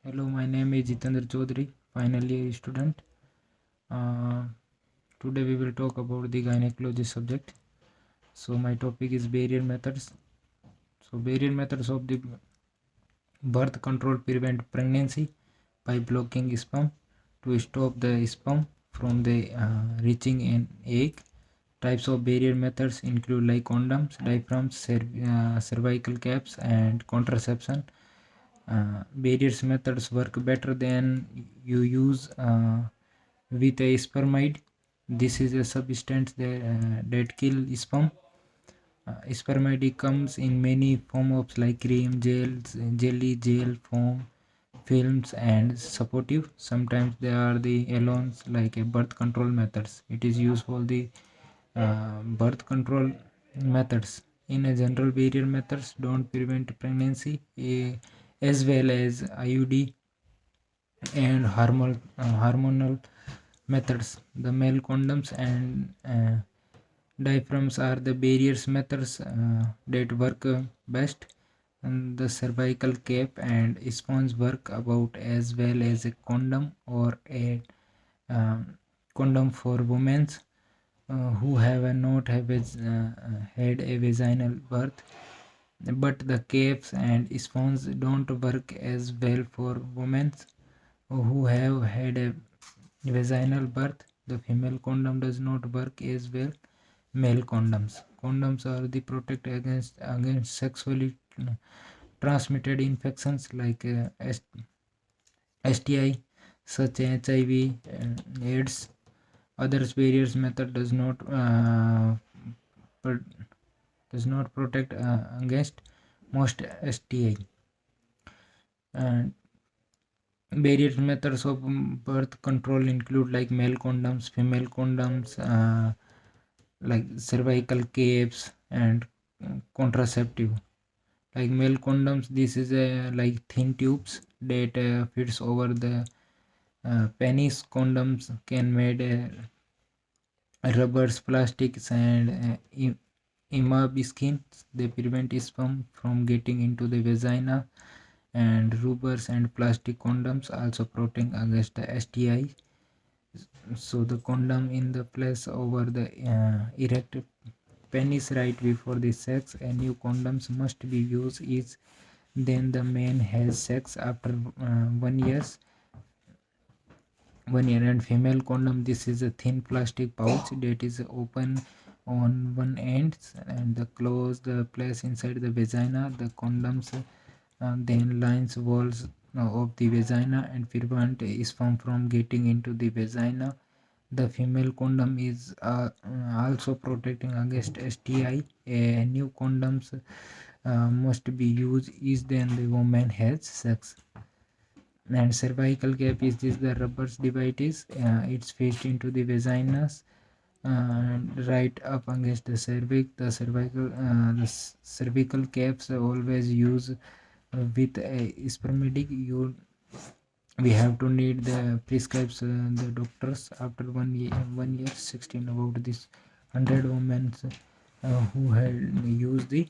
Hello, my name is Jitendra Chaudhary, final year student. Uh, Today we will talk about the gynecology subject. So my topic is barrier methods. So barrier methods of the birth control prevent pregnancy by blocking sperm to stop the sperm from the reaching an egg. Types of barrier methods include like condoms, diaphragms, cervical caps, and contraception. Barriers methods work better than you use with a spermide. This is a substance that kill sperm. Spermide comes in many forms like cream, gels, jelly, gel, foam, films, and supportive. Sometimes they are the alones like a birth control methods. It is used for the birth control methods. In a general, barrier methods don't prevent pregnancy, as well as IUD and hormonal methods. The male condoms and diaphragms are the barriers methods that work best. And the cervical cap and sponge work about as well as a condom or a condom for women who have not have had a vaginal birth, but the caps and sponge don't work as well for women who have had a vaginal birth. The female condom does not work as well male condoms. Condoms are the protect against sexually transmitted infections like STI, such as HIV and AIDS. Others barriers method pro- does not protect against most STI. And barrier methods of birth control include like male condoms, female condoms, like cervical caps, and contraceptive. Like male condoms, this is a like thin tubes that fits over the penis. Condoms can made rubbers, plastics, and imab skins. They prevent sperm from getting into the vagina, and rubbers and plastic condoms also protect against the STI. So the condom in the place over the erect penis right before the sex. A new condoms must be used is then the man has sex after 1 year. And female condom, this is a thin plastic pouch that is open on one end and the close the place inside the vagina. The condoms then lines walls of the vagina and prevent sperm from getting into the vagina. The female condom is also protecting against STI. A new condoms must be used is then the woman has sex. And cervical cap is this the rubber device. It's fixed into the vaginas right up against the cervix. The cervical caps are always use with a spermidic. We have to need the prescribes the doctors after 1 year 16 about this 100 women who had used the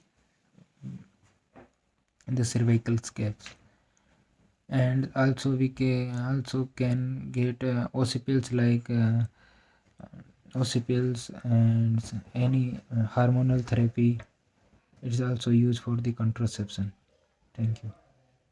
cervical caps. And also we can get occipils like occipils and any hormonal therapy. It's also used for the contraception. Thank you.